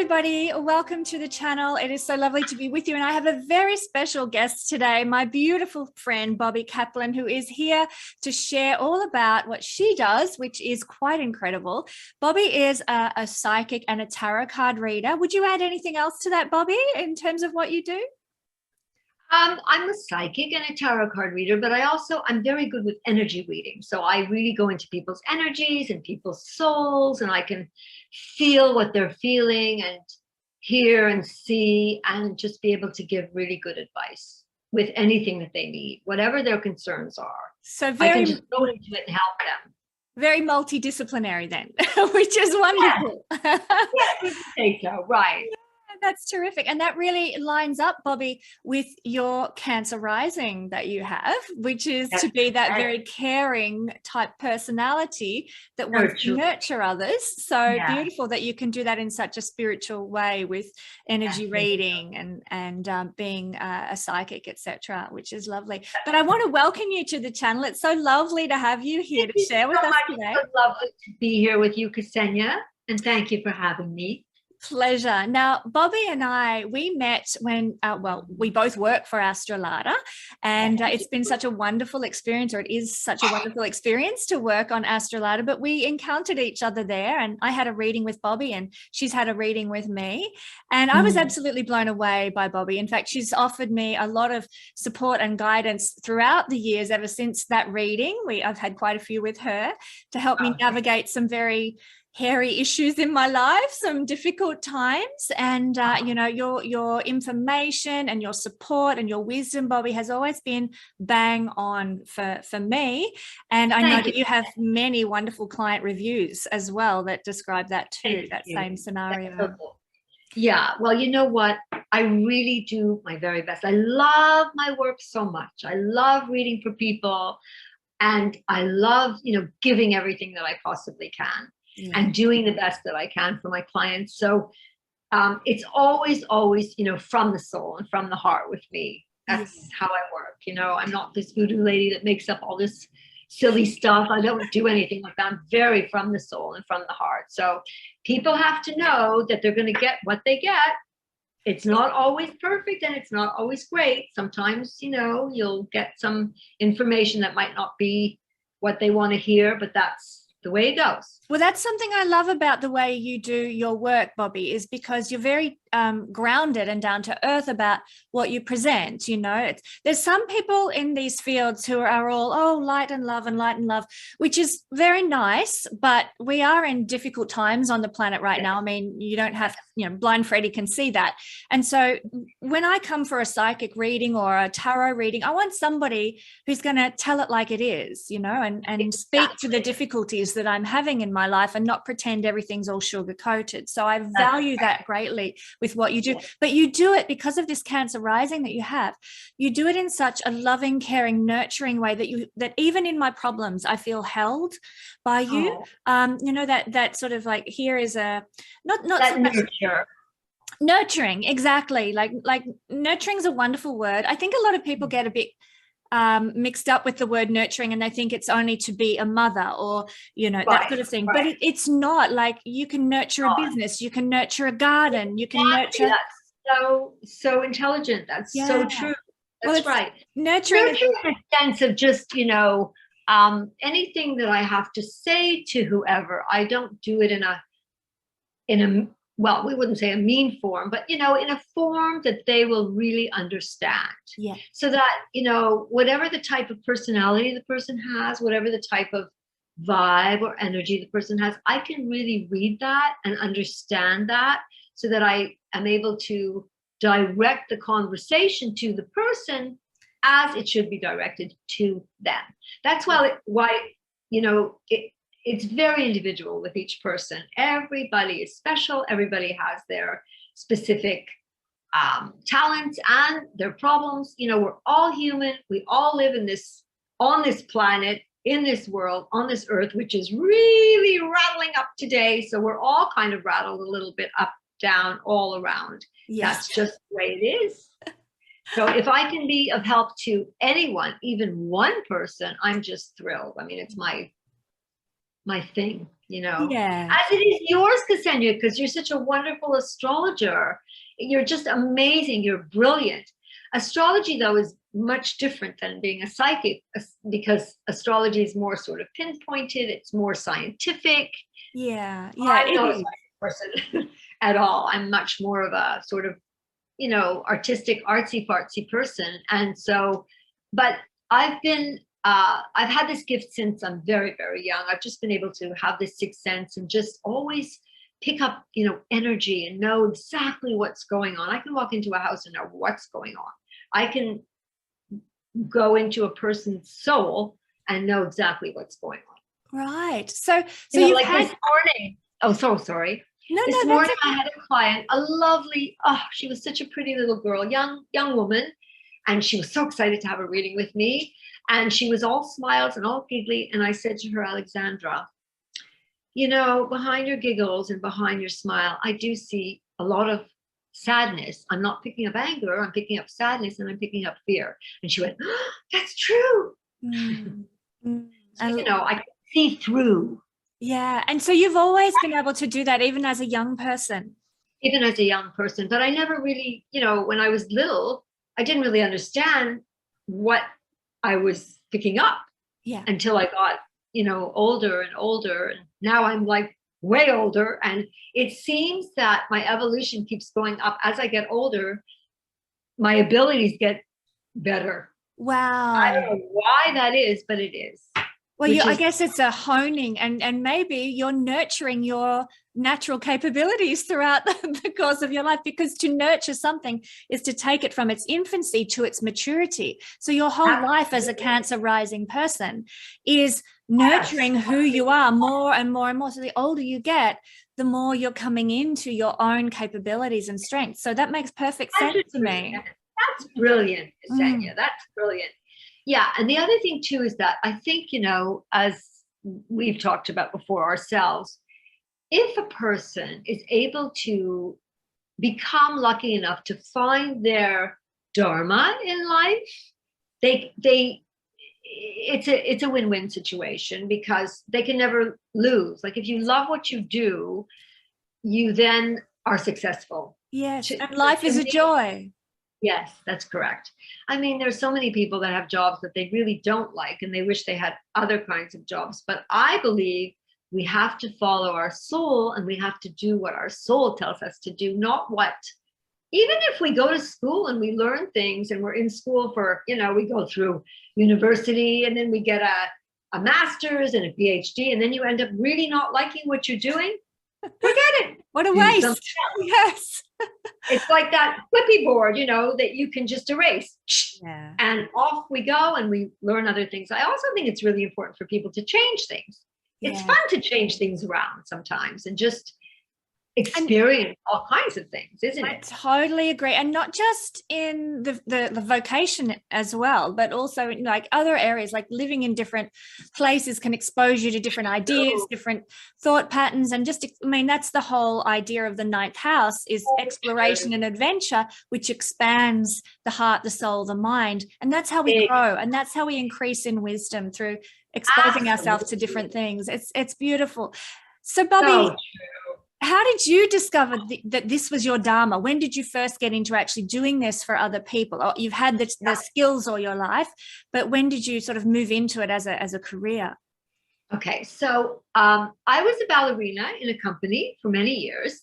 everybody. Welcome to the channel. It is so lovely to be with you. And I have a very special guest today, my beautiful friend, Bobbi Kaplin, who is here to share all about what she does, which is quite incredible. Bobbi is a psychic and a tarot card reader. Would you add anything else to that, Bobbi, in terms of what you do? I'm a psychic and a tarot card reader, but I'm very good with energy reading. So I really go into people's energies and people's souls, and I can feel what they're feeling and hear and see and just be able to give really good advice with anything that they need, whatever their concerns are. So I can just go into it and help them. Very multidisciplinary then, which is wonderful. Yeah, you can say so, right. That's terrific. And that really lines up, Bobbi, with your Cancer rising that you have, which is to be that very caring type personality that wants to nurture others. So beautiful that you can do that in such a spiritual way with energy reading and being a psychic, etc., which is lovely. But I want to welcome you to the channel. It's so lovely to have you here to share with us today. It's so lovely to be here with you, Kesenya, and thank you for having me. Pleasure. Now, Bobbi and I, we met when, we both work for Astrolada, and it's been such a wonderful experience, or it is such a wonderful experience to work on Astrolada, but we encountered each other there, and I had a reading with Bobbi and she's had a reading with me, and I was absolutely blown away by Bobbi. In fact, she's offered me a lot of support and guidance throughout the years ever since that reading. I've had quite a few with her to help me navigate some very hairy issues in my life, some difficult times, and you know, your information and your support and your wisdom, Bobbi, has always been bang on for me. And I know that you have many wonderful client reviews as well that describe that too, that same scenario. So cool. Yeah, well, you know what? I really do my very best. I love my work so much. I love reading for people, and I love, you know, giving everything that I possibly can. And doing the best that I can for my clients. So it's always, you know, from the soul and from the heart with me. That's how I work. You know, I'm not this voodoo lady that makes up all this silly stuff. I don't do anything like that. I'm very from the soul and from the heart. So people have to know that they're going to get what they get. It's not always perfect and it's not always great. Sometimes, you know, you'll get some information that might not be what they want to hear, but that's the way it goes. Well, that's something I love about the way you do your work, Bobbi, is because you're very grounded and down to earth about what you present. You know, there's some people in these fields who are all, light and love, which is very nice, but we are in difficult times on the planet right now. I mean, you don't have, you know, blind Freddie can see that. And so when I come for a psychic reading or a tarot reading, I want somebody who's going to tell it like it is, you know, and speak to the difficulties that I'm having in my life and not pretend everything's all sugar coated. So I value that greatly with what you do, but you do it because of this Cancer rising that you have. You do it in such a loving, caring, nurturing way that even in my problems, I feel held by you. You know, that sort of like, here is a not that so much, nurturing, exactly. Like nurturing is a wonderful word. I think a lot of people get a bit mixed up with the word nurturing, and they think it's only to be a mother or, you know, that sort of thing. But it's not. Like, you can nurture a business, you can nurture a garden, you can nurture. That's so intelligent. That's so true. That's right. Nurturing in a sense of just, you know, anything that I have to say to whoever, I don't do it in a well, we wouldn't say a mean form, but, you know, in a form that they will really understand. Yeah. So that, you know, whatever the type of personality the person has, whatever the type of vibe or energy the person has, I can really read that and understand that, so that I am able to direct the conversation to the person as it should be directed to them. That's why you know, it's very individual with each person. Everybody is special. Everybody has their specific talents and their problems. You know, we're all human. We all live on this planet, in this world, on this earth, which is really rattling up today. So we're all kind of rattled a little bit up, down, all around. That's just the way it is. So if I can be of help to anyone, even one person, I'm just thrilled. I mean, it's my thing. Yeah. as it is yours, Ksenia, because you're such a wonderful astrologer. You're just amazing. You're brilliant. Astrology, though, is much different than being a psychic, because astrology is more sort of pinpointed. It's more scientific. Yeah. I'm not a psychic person at all. I'm much more of a sort of, artistic, artsy fartsy person. And so, but I've had this gift since I'm very, very young. I've just been able to have this sixth sense and just always pick up, energy and know exactly what's going on. I can walk into a house and know what's going on. I can go into a person's soul and know exactly what's going on. Right. So you've like had this morning. Oh, so sorry. This morning I had a client, a lovely, she was such a pretty little girl, young woman. And she was so excited to have a reading with me. And she was all smiles and all giggly. And I said to her, Alexandra, behind your giggles and behind your smile, I do see a lot of sadness. I'm not picking up anger. I'm picking up sadness, and I'm picking up fear. And she went, that's true. So, I can see through. Yeah. And so you've always been able to do that, even as a young person. Even as a young person. But I never really, when I was little, I didn't really understand what I was picking up until I got, older and older. And now I'm like way older. And it seems that my evolution keeps going up as I get older. My abilities get better. Wow. I don't know why that is, but it is. Well, I guess it's a honing, and maybe you're nurturing your natural capabilities throughout the course of your life, because to nurture something is to take it from its infancy to its maturity. So your whole life as a Cancer rising person is nurturing who you are more and more and more. So the older you get, the more you're coming into your own capabilities and strengths. So that makes perfect sense to me. That's brilliant, Kesenya. That's brilliant. Yeah. And the other thing too is that I think, as we've talked about before ourselves, if a person is able to become lucky enough to find their dharma in life, it's a win-win situation, because they can never lose. Like if you love what you do, you then are successful. Yes. And life is a joy. Yes, that's correct. I mean, there's so many people that have jobs that they really don't like, and they wish they had other kinds of jobs. But I believe we have to follow our soul, and we have to do what our soul tells us to do, not what. Even if we go to school and we learn things, and we're in school for, we go through university, and then we get a master's and a PhD, and then you end up really not liking what you're doing, forget it. What a waste. Yes. It's like that flippy board, that you can just erase. Yeah. And off we go, and we learn other things. I also think it's really important for people to change things. It's fun to change things around sometimes and just experience all kinds of things, isn't it? I totally agree. And not just in the vocation as well, but also in like other areas, like living in different places can expose you to different ideas, different thought patterns. And that's the whole idea of the ninth house is exploration and adventure, which expands the heart, the soul, the mind. And that's how we grow. And that's how we increase in wisdom, through exposing ourselves to different things. It's beautiful. So Bobbie, how did you discover that this was your dharma? When did you first get into actually doing this for other people? Or you've had the skills all your life, but when did you sort of move into it as a career? Okay, so I was a ballerina in a company for many years,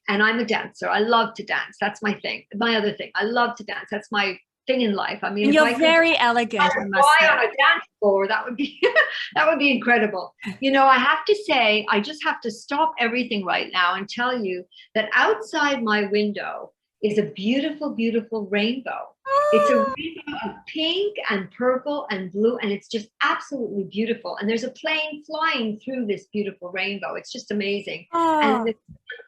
and I'm a dancer. I love to dance. That's my thing. My other thing, I love to dance. That's my thing in life. I mean, and you're very elegant. I must fly on a dance floor. That would be incredible. I have to say, I just have to stop everything right now and tell you that outside my window is a beautiful, beautiful rainbow. It's a rainbow of pink and purple and blue, and it's just absolutely beautiful. And there's a plane flying through this beautiful rainbow. It's just amazing. And the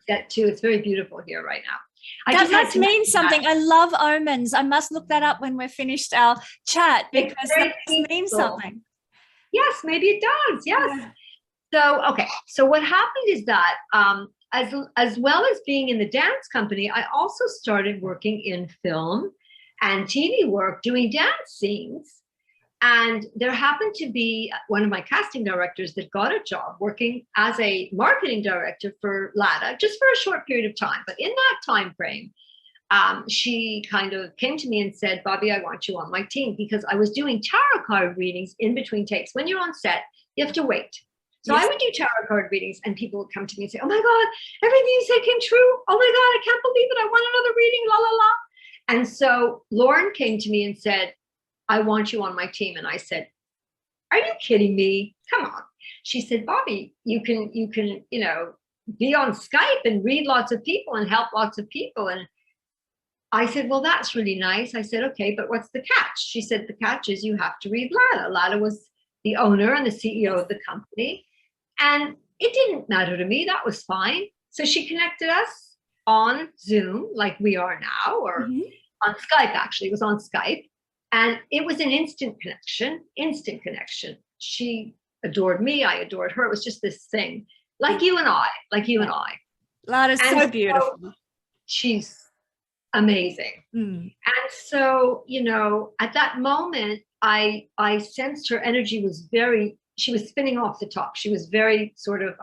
sunset too. It's very beautiful here right now. That must mean something. I love omens. I must look that up when we're finished our chat, because that means something. Yes, maybe it does. Yes. Yeah. So what happened is that as well as being in the dance company, I also started working in film and TV work, doing dance scenes. And there happened to be one of my casting directors that got a job working as a marketing director for Lada, just for a short period of time. But in that time frame, she kind of came to me and said, Bobbie, I want you on my team, because I was doing tarot card readings in between takes. When you're on set, you have to wait. So I would do tarot card readings, and people would come to me and say, oh my God, everything you said came true. Oh my God, I can't believe it. I want another reading, la, la, la. And so Lauren came to me and said, I want you on my team. And I said, are you kidding me? Come on. She said, Bobbie, you can, you know, be on Skype and read lots of people and help lots of people. And I said, well, that's really nice. I said, okay, but what's the catch? She said, the catch is you have to read Lada. Lada was the owner and the CEO of the company. And it didn't matter to me. That was fine. So she connected us on Zoom, like we are now, or on Skype, actually. It was on Skype. And it was an instant connection, instant connection. She adored me. I adored her. It was just this thing, like you and I, like you and I. Lada's so beautiful. So she's amazing. And so, you know, at that moment, I sensed her energy was she was spinning off the top. She was very sort of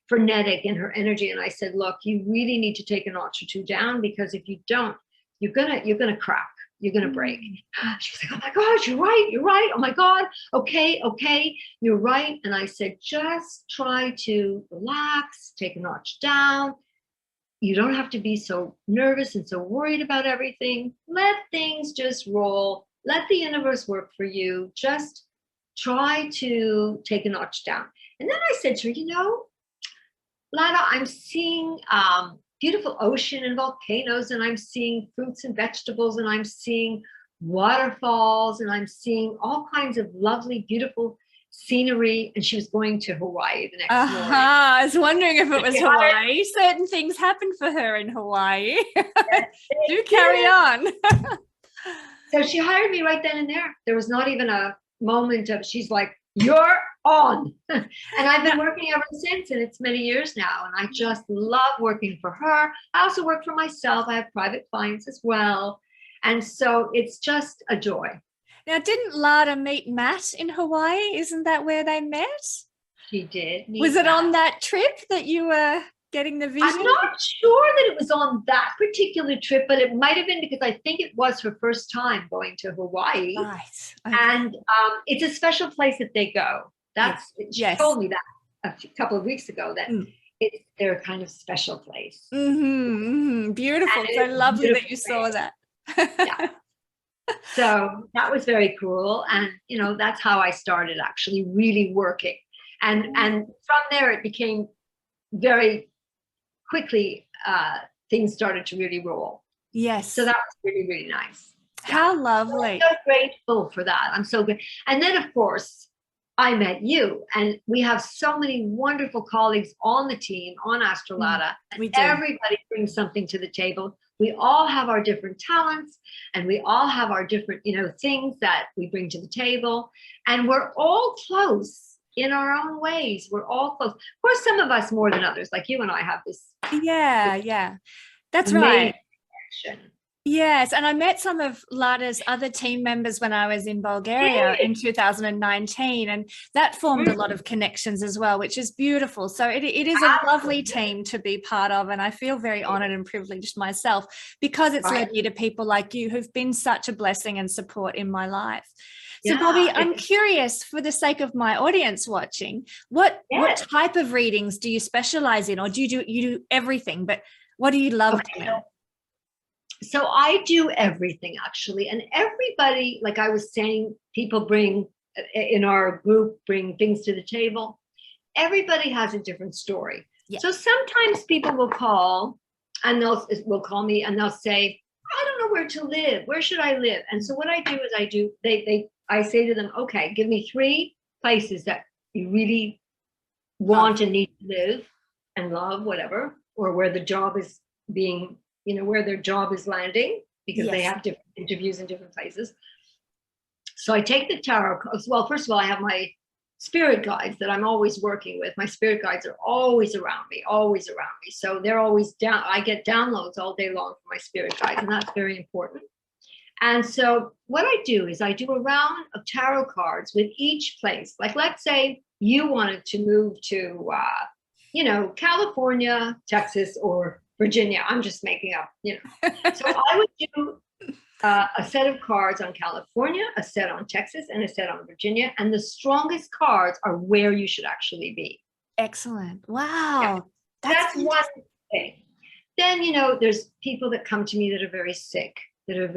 frenetic in her energy. And I said, look, you really need to take a notch or two down, because if you don't, you're gonna crack. You're going to break. She was like, oh my God, you're right. You're right. Oh my God. Okay. You're right. And I said, just try to relax, take a notch down. You don't have to be so nervous and so worried about everything. Let things just roll. Let the universe work for you. Just try to take a notch down. And then I said to her, you know, Lada, I'm seeing beautiful ocean and volcanoes, and I'm seeing fruits and vegetables, and I'm seeing waterfalls, and I'm seeing all kinds of lovely, beautiful scenery. And she was going to Hawaii the next morning. I was wondering if it was Hawaii. Certain things happen for her in Hawaii. Do carry on. So she hired me right then and there. There was not even a moment of, she's like, you're on. And I've been working ever since, and it's many years now, and I just love working for her. I also work for myself. I have private clients as well, and so it's just a joy. Now, didn't Lada meet Matt in Hawaii? Isn't that where they met? She did. Was it on that trip that you were getting the vision? I'm not sure that it was on that particular trip, but it might have been, because I think it was her first time going to Hawaii. Right. Okay. And it's a special place that they go. She told me that a couple of weeks ago, that it's their kind of special place. Beautiful. So lovely that you saw that. Yeah. So that was very cool. And, you know, that's how I started actually really working. And from there, it became very quickly, things started to really roll. Yes. So that was really, really nice. How lovely. I'm so grateful for that. I'm so good. And then, of course, I met you, and we have so many wonderful colleagues on the team, on Astrolada, and everybody brings something to the table. We all have our different talents, and we all have our different, you know, things that we bring to the table, and we're all close in our own ways. We're all close. Of course, some of us more than others, like you and I have this. Yeah. That's right. Connection. Yes, and I met some of Lada's other team members when I was in Bulgaria in 2019, and that formed a lot of connections as well, which is beautiful. So it is a lovely team to be part of, and I feel very honored and privileged myself, because it's led me to people like you who've been such a blessing and support in my life. So Bobbie, I'm curious, for the sake of my audience watching, what type of readings do you specialize in, or do you do everything, but what do you love doing? So I do everything, actually. And everybody, like I was saying, people in our group bring things to the table. Everybody has a different story. Yeah. So sometimes people will call, and will call me, and they'll say, I don't know where to live. Where should I live? And so what I do is I say to them, okay, give me 3 places that you really want and need to live and love, whatever, or where the job is being, you know, where their job is landing, because they have different interviews in different places. So I take the tarot. Well, first of all, I have my spirit guides that I'm always working with. My spirit guides are always around me. So they're always down. I get downloads all day long from my spirit guides, and that's very important. And so what I do is I do a round of tarot cards with each place. Like, let's say you wanted to move to, California, Texas, or Virginia. I'm just making up, So I would do a set of cards on California, a set on Texas, and a set on Virginia. And the strongest cards are where you should actually be. Excellent. Wow. Yeah. That's one thing. Then, there's people that come to me that are very sick, that are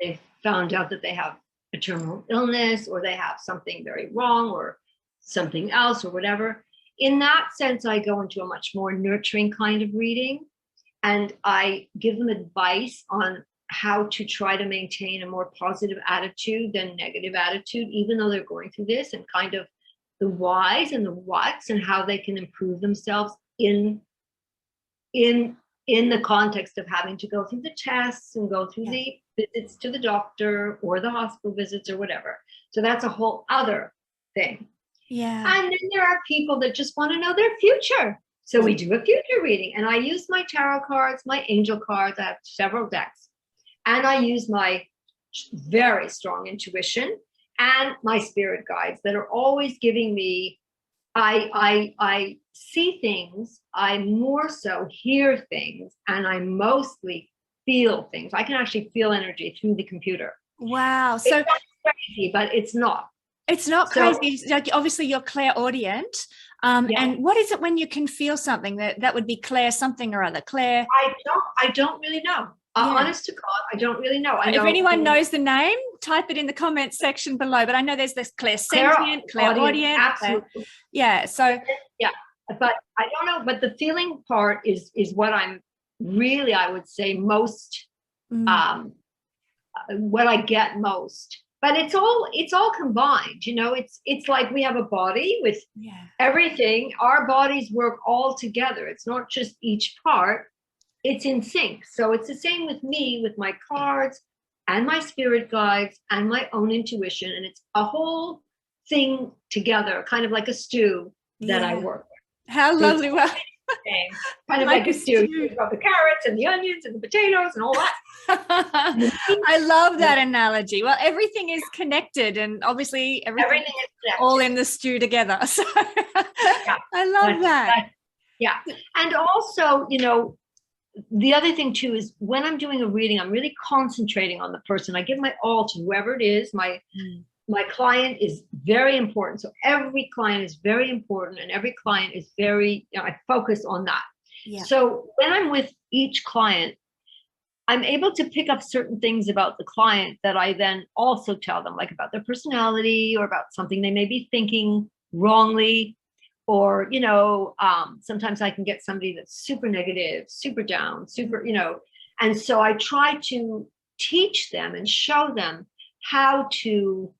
they've found out that they have a terminal illness, or they have something very wrong, or something else, or whatever. In that sense, I go into a much more nurturing kind of reading, and I give them advice on how to try to maintain a more positive attitude than negative attitude, even though they're going through this, and kind of the whys and the whats, and how they can improve themselves in the context of having to go through the tests and go through the visits to the doctor or the hospital visits or whatever. So that's a whole other thing. Yeah. And then there are people that just want to know their future. So we do a future reading, and I use my tarot cards, my angel cards. I have several decks, and I use my very strong intuition and my spirit guides that are always giving me, I see things, I more so hear things, and I mostly feel things. I can actually feel energy through the computer. Wow. So it's not crazy, but it's not. It's not crazy. Like, obviously you're clairaudient. And what is it when you can feel something? That would be Claire something or other. Claire. I don't really know. Honest to God, I don't really know. If anyone knows the name, type it in the comments section below. But I know there's this clairsentient, clairaudient. Absolutely. So but I don't know. But the feeling part is what I'm really, I would say, most what I get most. But it's all combined, it's like we have a body with everything. Our bodies work all together. It's not just each part, it's in sync. So it's the same with me, with my cards and my spirit guides and my own intuition. And it's a whole thing together, kind of like a stew that I work with. How lovely. So kind of like a stew. You've got the carrots and the onions and the potatoes and all that. I love that analogy. Well, everything is connected, and obviously everything is all in the stew together. So I love that. Yeah. And also, the other thing too is when I'm doing a reading, I'm really concentrating on the person. I give my all to whoever it is. My client is very important. So every client is very important, and every client is very, I focus on that. Yeah. So when I'm with each client, I'm able to pick up certain things about the client that I then also tell them, like about their personality or about something they may be thinking wrongly. Or, sometimes I can get somebody that's super negative, super down, super, and so I try to teach them and show them how to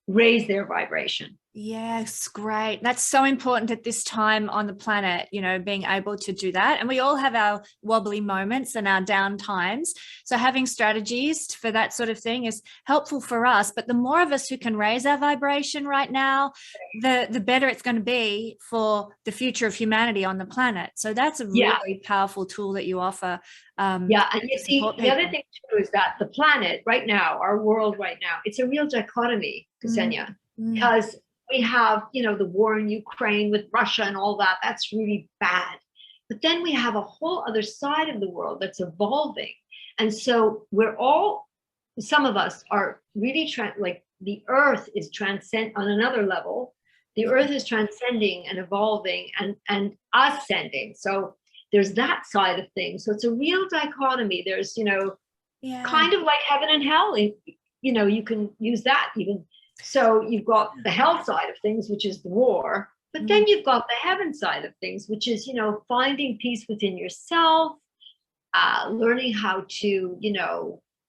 raise their vibration. Yes, great. That's so important at this time on the planet, being able to do that. And we all have our wobbly moments and our down times. So having strategies for that sort of thing is helpful for us. But the more of us who can raise our vibration right now, the better it's going to be for the future of humanity on the planet. So that's a really powerful tool that you offer. And you see, the other thing too is that the planet right now, our world right now, it's a real dichotomy, Kesenya, because we have, the war in Ukraine with Russia and all that. That's really bad. But then we have a whole other side of the world that's evolving. And so some of us are really like the earth is on another level. The earth is transcending and evolving and ascending. So there's that side of things. So it's a real dichotomy. There's, kind of like heaven and hell. You can use that even. So you've got the hell side of things, which is the war, but then you've got the heaven side of things, which is, finding peace within yourself, learning how to,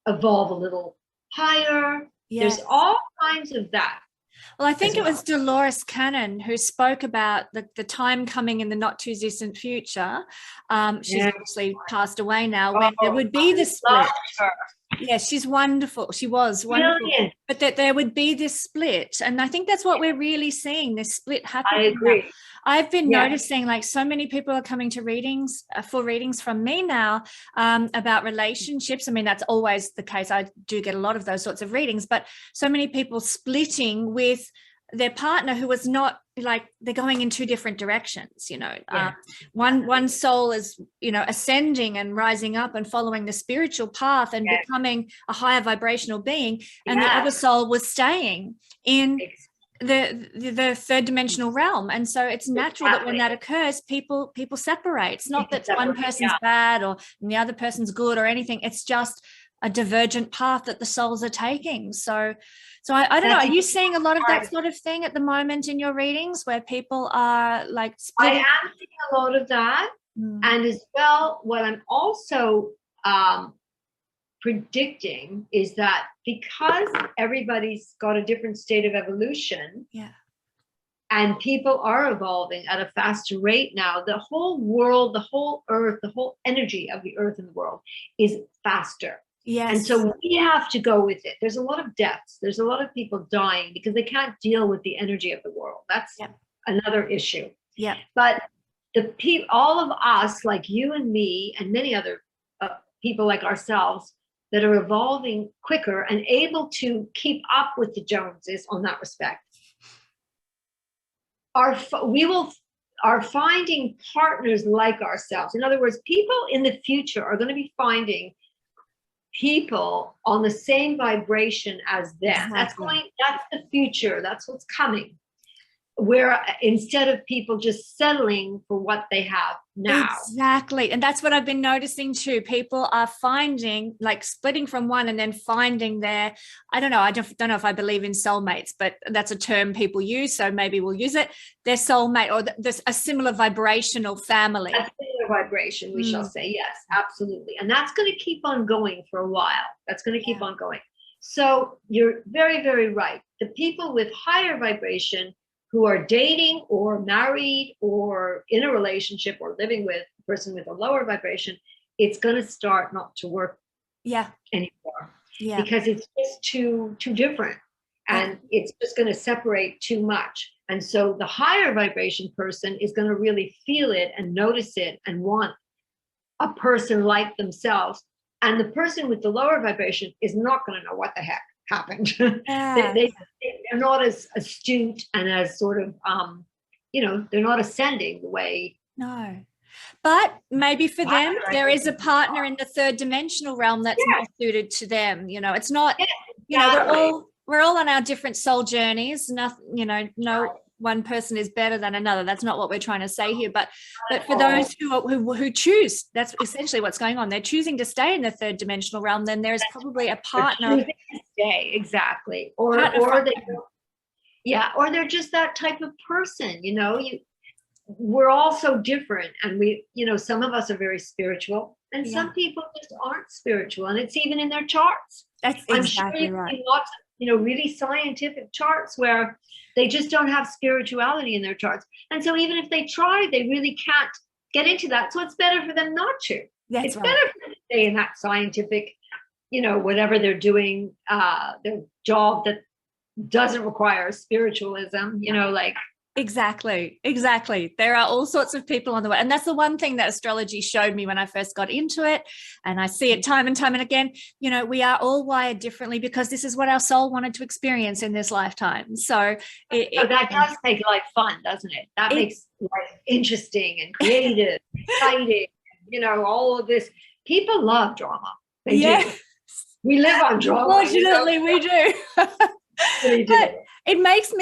evolve a little higher. Yes. There's all kinds of that. Well, I think it was Dolores Cannon who spoke about the time coming in the not too distant future. She's obviously passed away now, when there would be the split. Yeah, she's wonderful. She was wonderful. Brilliant. But that there would be this split. And I think that's what we're really seeing, this split happening. I agree. Now. I've been noticing like so many people are coming to readings, for readings from me now, about relationships. I mean, that's always the case. I do get a lot of those sorts of readings, but so many people splitting with their partner who was not, like, they're going in two different directions, you know. One soul is, you know, ascending and rising up and following the spiritual path and becoming a higher vibrational being, and the other soul was staying in the third dimensional realm. And so it's natural that when that occurs, people separate. It's not that one person's bad or the other person's good or anything. It's just a divergent path that the souls are taking. So I don't know, are you seeing a lot of that sort of thing at the moment in your readings where people are like splitting? I am seeing a lot of that. And as well, what I'm also predicting is that because everybody's got a different state of evolution, and people are evolving at a faster rate now, the whole world, the whole earth, the whole energy of the earth and the world is faster. Yes. And so we have to go with it. There's a lot of deaths. There's a lot of people dying because they can't deal with the energy of the world. That's another issue. Yeah. But all of us, like you and me and many other people like ourselves, that are evolving quicker and able to keep up with the Joneses on that respect, are finding partners like ourselves. In other words, people in the future are going to be finding people on the same vibration as them. That's the future. That's what's coming. Where instead of people just settling for what they have now. Exactly. And that's what I've been noticing too. People are finding, like, splitting from one and then finding their, I don't know if I believe in soulmates, but that's a term people use, so maybe we'll use it, their soulmate, or there's a similar vibrational family. A similar vibration, we shall say. Yes, absolutely. And that's going to keep on going for a while. That's going to keep on going. So you're very, very right. The people with higher vibration who are dating or married or in a relationship or living with a person with a lower vibration, it's going to start not to work anymore. Because it's just too different, and it's just going to separate too much. And so the higher vibration person is going to really feel it and notice it and want a person like themselves. And the person with the lower vibration is not going to know what the heck happened. They're not as astute and as sort of, they're not ascending the way. No. But maybe for them, there is a partner in the third dimensional realm that's more suited to them. You know, it's not, we're all on our different soul journeys. Nothing, no one person is better than another. That's not what we're trying to say here. But for those who choose, that's essentially what's going on. They're choosing to stay in the third dimensional realm. Then there's probably a partner. Stay, exactly. Or they're just that type of person. You know, we're all so different, and some of us are very spiritual, and some people just aren't spiritual, and it's even in their charts. That's exactly right. Lots of, really scientific charts where they just don't have spirituality in their charts. And so even if they try, they really can't get into that. So it's better for them not to. It's better for them to stay in that scientific, whatever they're doing, their job that doesn't require spiritualism, Exactly. There are all sorts of people on the way. And that's the one thing that astrology showed me when I first got into it. And I see it time and time and again. We are all wired differently because this is what our soul wanted to experience in this lifetime. So that does make life fun, doesn't it? That makes life interesting and creative, exciting, all of this. People love drama. They do. We live on drama. Unfortunately, we do. They do. But it makes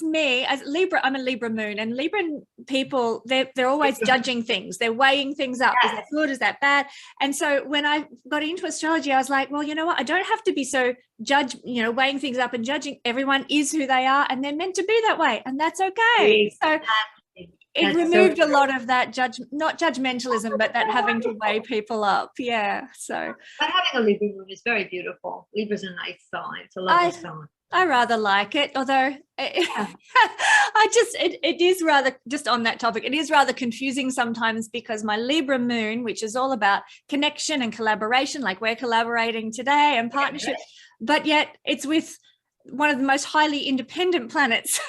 me as Libra, I'm a Libra moon, and Libra people, they're always judging things. They're weighing things up. Is that good? Is that bad? And so when I got into astrology, I was like, well, you know what? I don't have to be so weighing things up and judging. Everyone is who they are, and they're meant to be that way, and that's okay. Exactly. So it removed a lot of that not judgmentalism, but that having to weigh people up. Yeah. So but having a Libra moon is very beautiful. Libra's a nice sign. It's a lovely sign. I rather like it, although it is rather, just on that topic, it is rather confusing sometimes because my Libra moon, which is all about connection and collaboration, like we're collaborating today and partnership, but yet it's with one of the most highly independent planets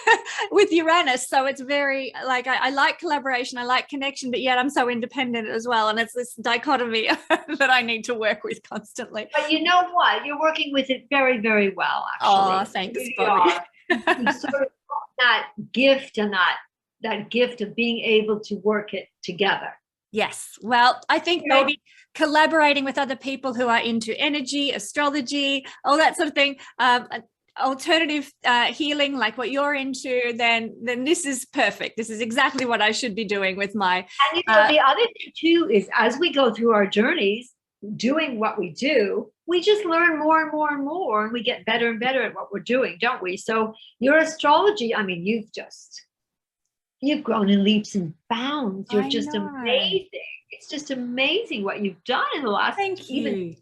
with Uranus. So it's very like, I like collaboration, I like connection, but yet I'm so independent as well. And it's this dichotomy that I need to work with constantly. But you know what? You're working with it very, very well, actually. Oh, thanks, Bobbie. You sort of got that gift and that gift of being able to work it together. Yes. Well, I think maybe collaborating with other people who are into energy, astrology, all that sort of thing, alternative healing, like what you're into, then this is perfect. This is exactly what I should be doing with my. And you know, the other thing too is, as we go through our journeys doing what we do, we just learn more and more and more, and we get better and better at what we're doing, don't we? So your astrology, I mean, you've grown in leaps and bounds. You're just amazing. It's just amazing what you've done in the last year.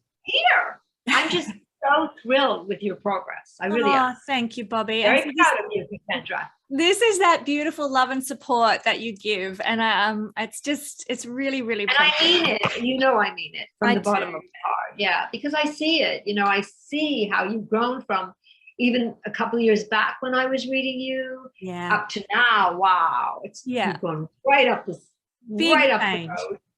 I'm just so thrilled with your progress. I really am. Thank you, Bobbie. Very proud of you, Cassandra. This is that beautiful love and support that you give. And it's really, really and I mean it. You know I mean it from the bottom of my heart. Yeah, because I see it. You know, I see how you've grown from even a couple of years back when I was reading you up to now. Wow. You've gone right up the road.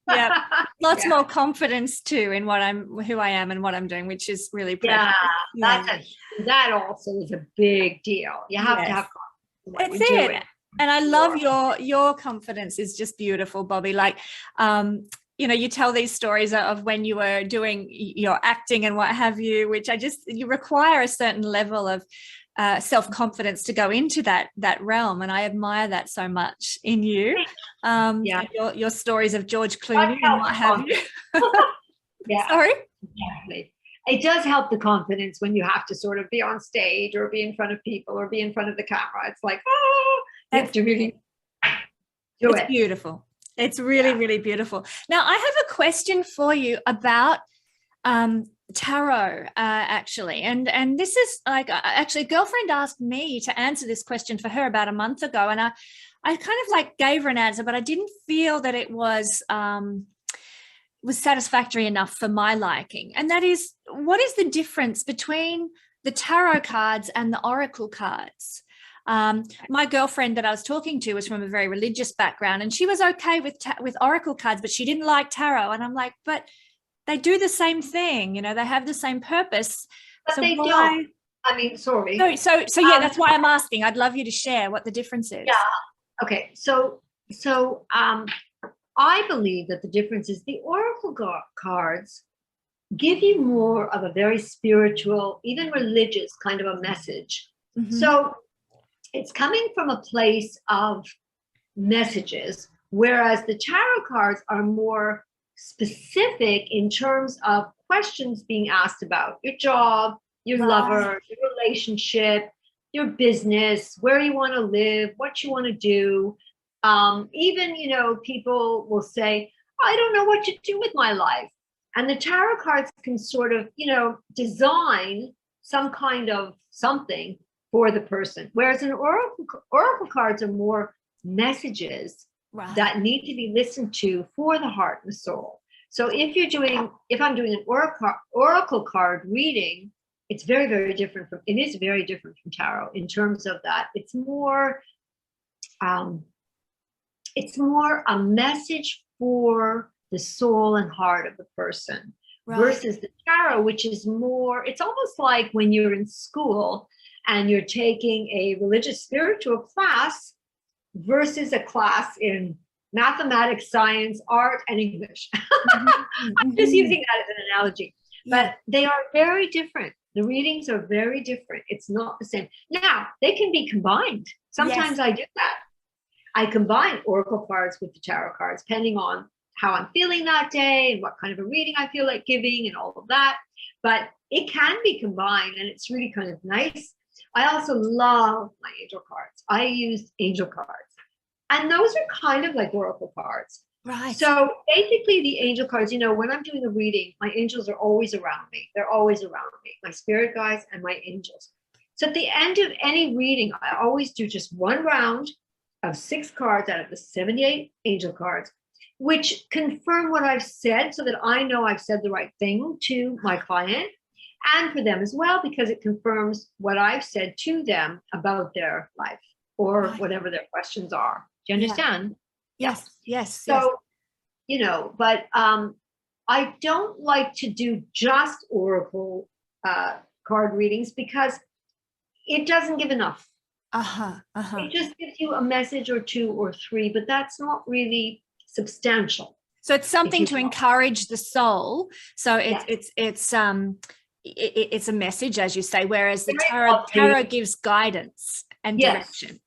Yeah, lots more confidence too in who I am and what I'm doing, which is really precious. That also is a big deal. You have to have confidence. That's it. And I love your confidence is just beautiful, Bobbie. Like, you know, you tell these stories of when you were doing your acting and what have you, which you require a certain level of self-confidence to go into that realm, and I admire that so much in you. Your stories of George Clooney and what have you. Sorry. Exactly. It does help the confidence when you have to sort of be on stage or be in front of people or be in front of the camera. It's like, you have to really do it. It's beautiful. It's really, really beautiful. Now, I have a question for you about tarot, actually. And this is like, actually, a girlfriend asked me to answer this question for her about a month ago. And I kind of like gave her an answer, but I didn't feel that it was satisfactory enough for my liking. And that is, what is the difference between the tarot cards and the oracle cards? My girlfriend that I was talking to was from a very religious background, and she was okay with oracle cards, but she didn't like tarot. And I'm like, but they do the same thing, you know, they have the same purpose. But so they don't. I mean, sorry. So yeah, that's why I'm asking. I'd love you to share what the difference is. Yeah. Okay. So I believe that the difference is the oracle cards give you more of a very spiritual, even religious kind of a message. Mm-hmm. So it's coming from a place of messages, whereas the tarot cards are more specific in terms of questions being asked about your job, your lover, your relationship, your business, where you want to live, what you want to do. Even, you know, people will say, I don't know what to do with my life. And the tarot cards can sort of, you know, design some kind of something for the person. Whereas an oracle cards are more messages that need to be listened to for the heart and the soul. So if I'm doing an oracle card reading, it's very, very different it is very different from tarot in terms of that. It's more a message for the soul and heart of the person versus the tarot, which is more, it's almost like when you're in school and you're taking a religious spiritual class versus a class in mathematics, science, art, and English. I'm just using that as an analogy. But they are very different. The readings are very different. It's not the same. Now, they can be combined. Sometimes I do that. I combine oracle cards with the tarot cards, depending on how I'm feeling that day and what kind of a reading I feel like giving and all of that. But it can be combined, and it's really kind of nice. I also love my angel cards. I use angel cards. And those are kind of like oracle cards. Right. So basically the angel cards, you know, when I'm doing a reading, my angels are always around me. They're always around me, my spirit guides and my angels. So at the end of any reading, I always do just one round of 6 cards out of the 78 angel cards, which confirm what I've said so that I know I've said the right thing to my client and for them as well, because it confirms what I've said to them about their life or whatever their questions are. Do you understand? Yes, yes. So, you know, but I don't like to do just oracle card readings because it doesn't give enough. It just gives you a message or 2 or 3, but that's not really substantial. So it's something to encourage the soul. So it's a message, as you say, whereas the tarot gives guidance and direction.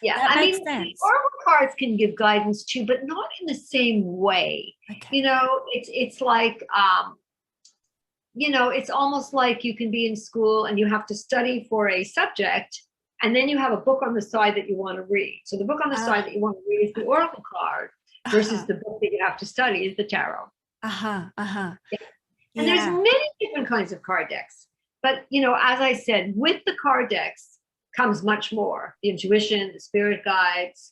Yeah, that I makes mean, sense. the oracle cards can give guidance too, but not in the same way. You know, it's like, you know, it's almost like you can be in school and you have to study for a subject, and then you have a book on the side that you want to read. So the book on the side that you want to read is the oracle card versus the book that you have to study is the tarot. And there's many different kinds of card decks. But, you know, as I said, with the card decks comes much more. The intuition, the spirit guides,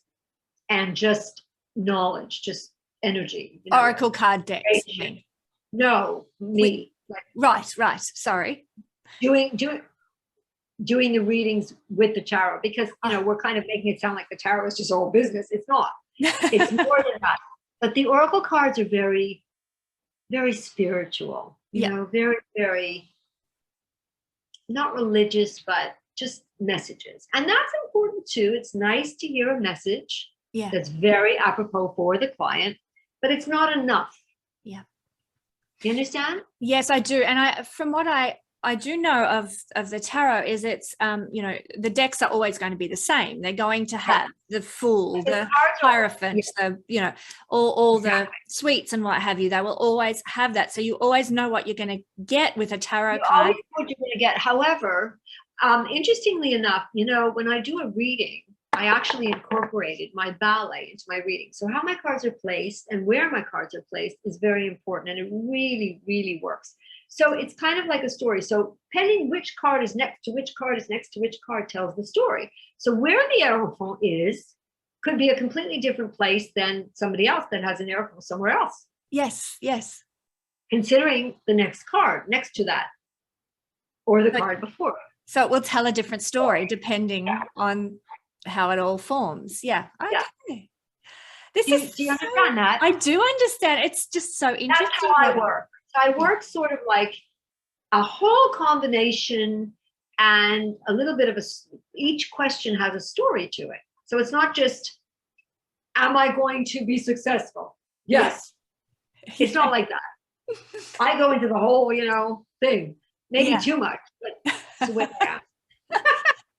and just knowledge, just energy. You know, oracle card decks. No, me. Right. Sorry. Doing the readings with the tarot, because, you know, we're kind of making it sound like the tarot is just all business. It's not. It's more than that. But the oracle cards are very, very spiritual. You know, very, very not religious, but just messages. And that's important too. It's nice to hear a message that's very apropos for the client, but it's not enough. You understand? Yes, I do. And from what I do know of the tarot is it's, you know, the decks are always going to be the same. They're going to have the Fool, the Hierophant, the, you know, all the suites and what have you. They will always have that. So you always know what you're going to get with a tarot card. Always know what you're going to get. However, interestingly enough, you know, when I do a reading, I actually incorporated my ballet into my reading. So how my cards are placed and where my cards are placed is very important, and it really, really works. So it's kind of like a story. So depending which card is next to which card is next to which card tells the story. So where the Hierophant is could be a completely different place than somebody else that has an Hierophant somewhere else. Yes. Considering the next card next to that or the card before. So it will tell a different story depending on how it all forms. Okay. Do you understand that? I do understand. It's just so interesting. That's how I work. So I work sort of like a whole combination, and a little bit of each question has a story to it. So it's not just, am I going to be successful? Yes. It's not like that. I go into the whole, you know, thing. Maybe too much, but it's the way I am.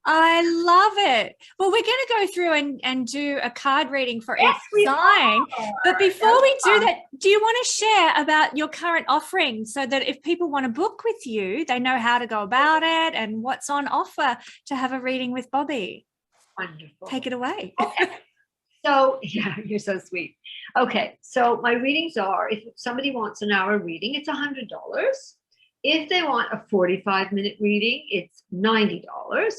I love it. Well, we're going to go through and do a card reading for each sign. But before we do that, do you want to share about your current offering so that if people want to book with you, they know how to go about it and what's on offer to have a reading with Bobbie? Wonderful. Take it away. Okay. So, yeah, you're so sweet. Okay, so my readings are, if somebody wants an hour reading, it's $100. If they want a 45-minute reading, it's $90.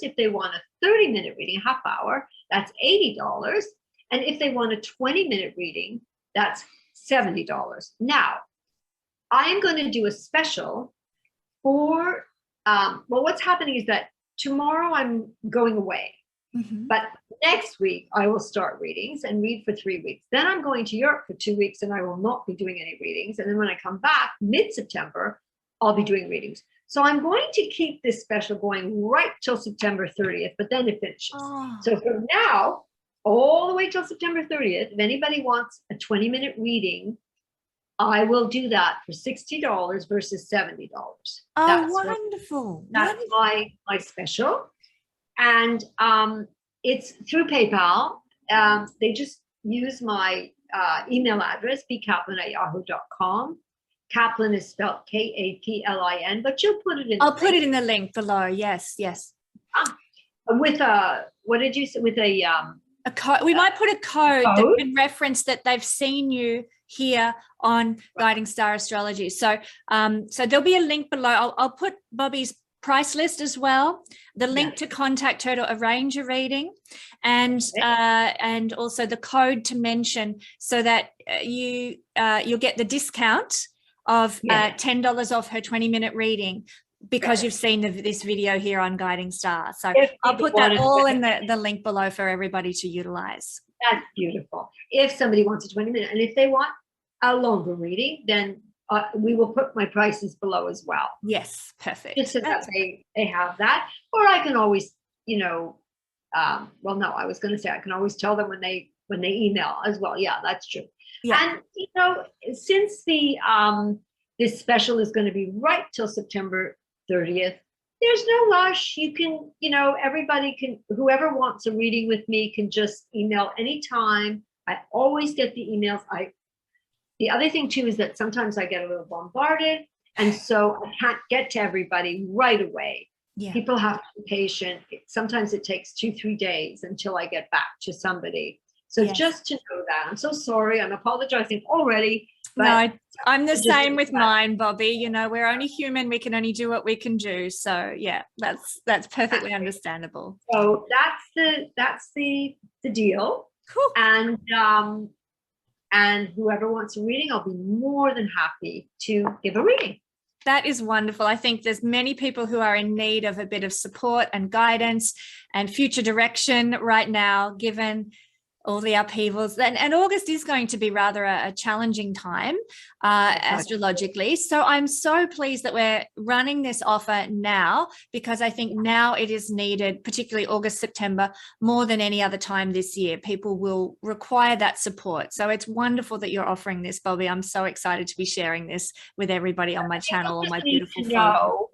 If they want a 30-minute reading, half hour, that's $80. And if they want a 20-minute reading, that's $70. Now, I am going to do a special for, well, what's happening is that tomorrow I'm going away. But next week, I will start readings and read for 3 weeks. Then I'm going to Europe for 2 weeks, and I will not be doing any readings. And then when I come back mid-September, I'll be doing readings. So I'm going to keep this special going right till September 30th, but then it finishes. So from now all the way till September 30th, if anybody wants a 20-minute reading, I will do that for $60 versus $70. That's wonderful. That's my special. And it's through PayPal. They just use my email address, bkaplin@yahoo.com. Kaplan is spelled Kaplin, but you'll put it in. I'll put it in the link below. Yes. With a, what did you say? With a code. We might put a code that can reference that they've seen you here on Guiding Star Astrology. So, so there'll be a link below. I'll put Bobbie's price list as well, the link Yes. to contact her to arrange a reading, and also the code to mention so that you'll get the discount of $10 off her 20-minute reading because you've seen this video here on Guiding Star. So I'll put that all in the link below for everybody to utilize. That's beautiful. If somebody wants a 20-minute, and if they want a longer reading, then we will put my prices below as well. Yes, perfect. Just so that they have that. Or I can always, you know, well, no, I was going to say I can always tell them when they email as well. Yeah, that's true. Yeah. And you know, since the this special is going to be right till September 30th, there's no rush. You can, you know, everybody can, whoever wants a reading with me can just email anytime. I always get the emails. The other thing too is that sometimes I get a little bombarded, and so I can't get to everybody right away. Yeah. People have to be patient. Sometimes it takes 2-3 days until I get back to somebody. So just to know that, I'm so sorry. I'm apologizing already. No, I'm the same with mine, Bobbie. You know, we're only human. We can only do what we can do. So yeah, that's perfectly understandable. So that's the deal. Cool. And whoever wants a reading, I'll be more than happy to give a reading. That is wonderful. I think there's many people who are in need of a bit of support and guidance and future direction right now, given all the upheavals. And August is going to be rather a challenging time astrologically. So I'm so pleased that we're running this offer now, because I think now it is needed, particularly August, September, more than any other time this year. People will require that support. So it's wonderful that you're offering this, Bobbie. I'm so excited to be sharing this with everybody on my channel, on my beautiful phone.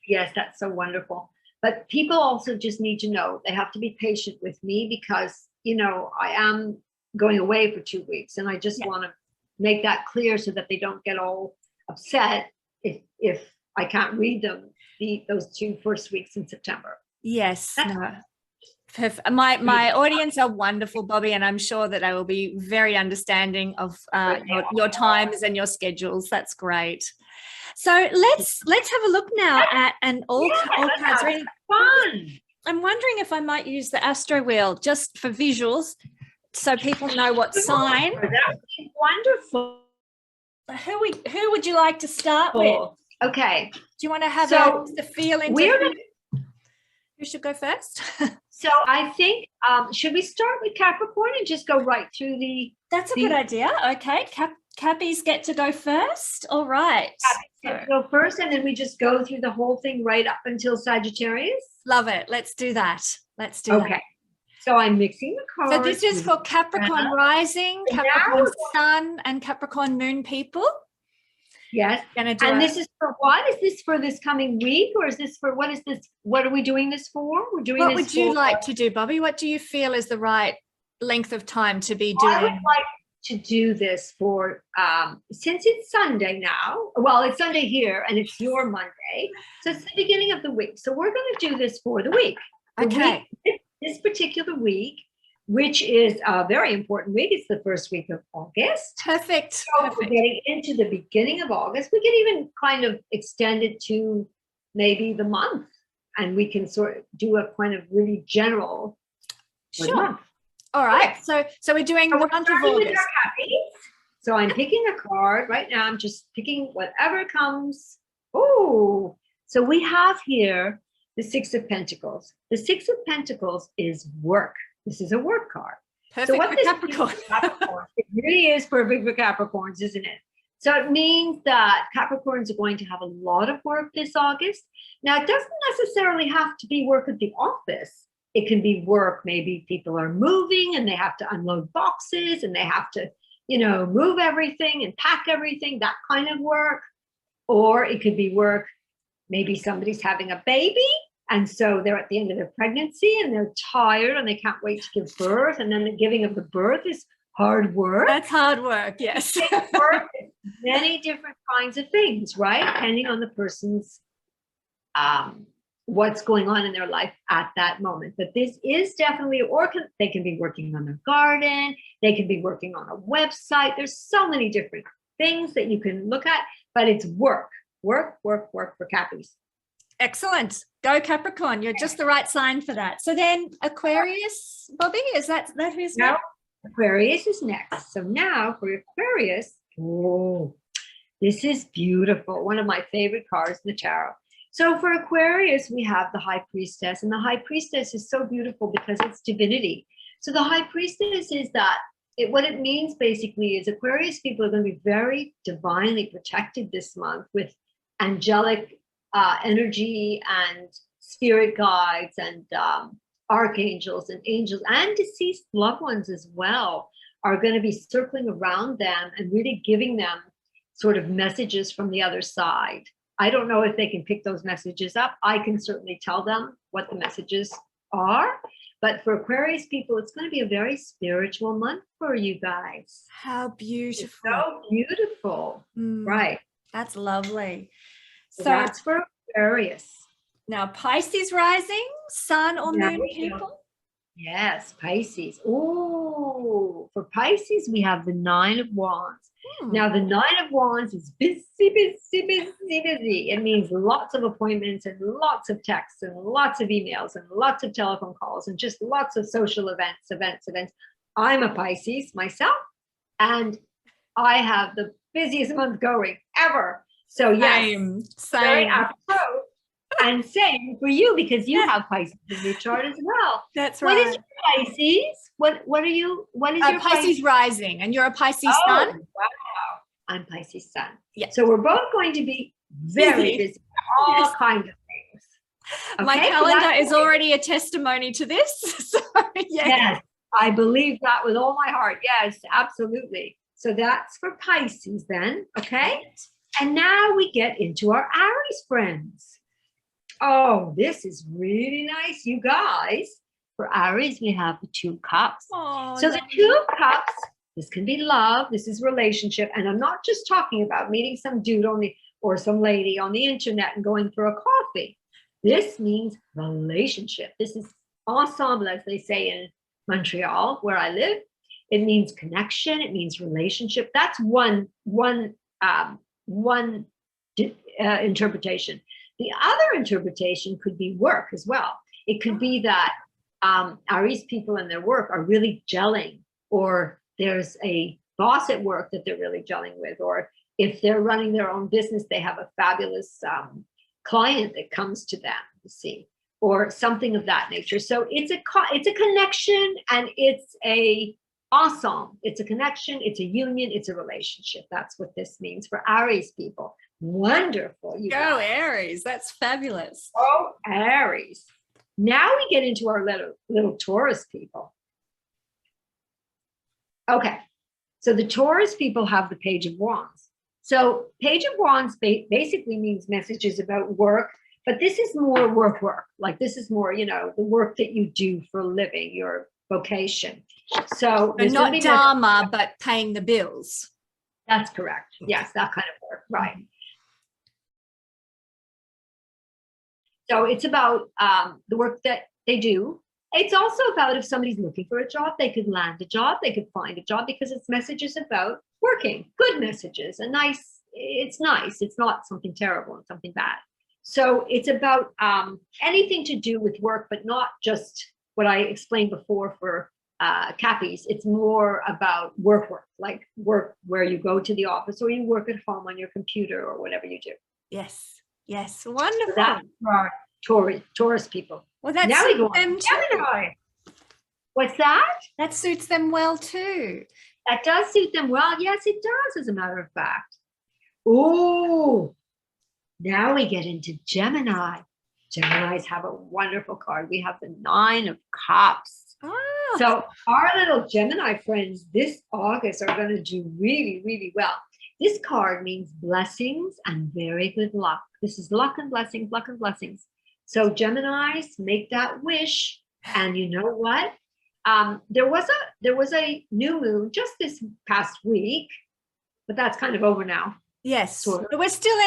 Yes, that's so wonderful. But people also just need to know they have to be patient with me, because you know, I am going away for 2 weeks, and I just want to make that clear so that they don't get all upset if I can't read them those 2 first weeks in September. Yes. My audience are wonderful, Bobbie, and I'm sure that they will be very understanding of your times and your schedules. That's great. So let's have a look now at an all cards reading. Fun. I'm wondering if I might use the Astro Wheel just for visuals, so people know what sign. That would be wonderful. Who would you like to start with? Okay. Do you want to have a feel into who should go first? So I think, should we start with Capricorn and just go right through the... That's a good idea. Okay. Cappies get to go first. All right. Go first, and then we just go through the whole thing right up until Sagittarius. Love it. Let's do that. Okay. So I'm mixing the cards. So this is for Capricorn rising, Capricorn sun, and Capricorn moon people. Yes. This is for what? Is this for this coming week, or is this for what is this? What are we doing this for? We're doing what would you like to do, Bobbie? What do you feel is the right length of time to be doing? I would like to do this for since it's Sunday now. Well, it's Sunday here and it's your Monday, so it's the beginning of the week. So we're going to do this for the week. This particular week, which is a very important week. It's the first week of August. Perfect. So we're getting into the beginning of August. We can even kind of extend it to maybe the month, and we can sort of do a kind of really general month. All right. So we're doing the month of August. So I'm picking a card right now. I'm just picking whatever comes. Oh, so we have here the Six of Pentacles. The Six of Pentacles is work. This is a work card. Perfect for Capricorn. It really is perfect for Capricorns, isn't it? So it means that Capricorns are going to have a lot of work this August. Now, it doesn't necessarily have to be work at the office. It can be work. Maybe people are moving and they have to unload boxes and they have to, you know, move everything and pack everything, that kind of work. Or it could be work. Maybe somebody's having a baby, and so they're at the end of their pregnancy and they're tired and they can't wait to give birth. And then the giving of the birth is hard work. That's hard work, yes. Work is many different kinds of things, right? Depending on the person's what's going on in their life at that moment. But this is definitely, they can be working on their garden. They can be working on a website. There's so many different things that you can look at, but it's work for Cappies. Excellent. Go Capricorn. You're just the right sign for that. So then Aquarius, Bobbie, is that who's Now, next? Aquarius is next. So now for Aquarius, oh, this is beautiful. One of my favorite cards in the tarot. So for Aquarius, we have the High Priestess, and the High Priestess is so beautiful because it's divinity. So the High Priestess is that what it means basically is Aquarius people are going to be very divinely protected this month with angelic energy and spirit guides and archangels and angels, and deceased loved ones as well are going to be circling around them and really giving them sort of messages from the other side. I don't know if they can pick those messages up. I can certainly tell them what the messages are. But for Aquarius people, it's going to be a very spiritual month for you guys. How beautiful. It's so beautiful. Right. That's lovely. So that's for Aquarius. Now Pisces rising, sun or moon people? Yes, Pisces. Oh, for Pisces, we have the Nine of Wands. Now, the Nine of Wands is busy, busy, busy, busy. It means lots of appointments and lots of texts and lots of emails and lots of telephone calls and just lots of social events. I'm a Pisces myself, and I have the busiest month going ever. So yes, same. Apropos. And same for you, because you have Pisces in your chart as well. That's right. What is your Pisces? What are you? What is your Pisces rising? And you're a Pisces sun? Wow. I'm Pisces sun. Yeah. So we're both going to be very busy. All kinds of things. Okay? My calendar is already a testimony to this. So, yes, I believe that with all my heart. Yes, absolutely. So that's for Pisces then. Okay. And now we get into our Aries friends. Oh, this is really nice, you guys. For Aries, we have the Two Cups. So the Two Cups, this can be love, this is relationship. And I'm not just talking about meeting some dude or some lady on the internet and going for a coffee. This means relationship. This is ensemble, as they say in Montreal, where I live. It means connection. It means relationship. That's one interpretation. The other interpretation could be work as well. It could be that Aries people and their work are really gelling, or there's a boss at work that they're really gelling with, or if they're running their own business, they have a fabulous client that comes to them, you see, or something of that nature. So it's a connection, and it's a ensemble. It's a connection, it's a union, it's a relationship. That's what this means for Aries people. Wonderful. You go Aries. That's fabulous. Oh, Aries. Now we get into our little Taurus people. Okay. So the Taurus people have the Page of Wands. So Page of Wands basically means messages about work, but this is more work. Like this is more, the work that you do for a living, your vocation. So not Dharma, but paying the bills. That's correct. Yes, that kind of work. Right. So it's about the work that they do. It's also about if somebody's looking for a job, they could land a job, they could find a job, because it's messages about working, good messages, it's nice. It's not something terrible and something bad. So it's about anything to do with work, but not just what I explained before for Cappies. It's more about work, like work where you go to the office or you work at home on your computer or whatever you do. Yes. Yes. Wonderful. So that's for our Taurus people. Well, that now suits we go them Gemini. too. What's that? That suits them well too. That does suit them well. Yes, it does, as a matter of fact. Oh, now we get into Gemini. Geminis have a wonderful card. We have the Nine of Cups. Oh. So our little Gemini friends this August are going to do really, really well. This card means blessings and very good luck. This is luck and blessings, luck and blessings. So Geminis, make that wish. And you know what? There was a new moon just this past week, but that's kind of over now. Yes, sort of. But we're still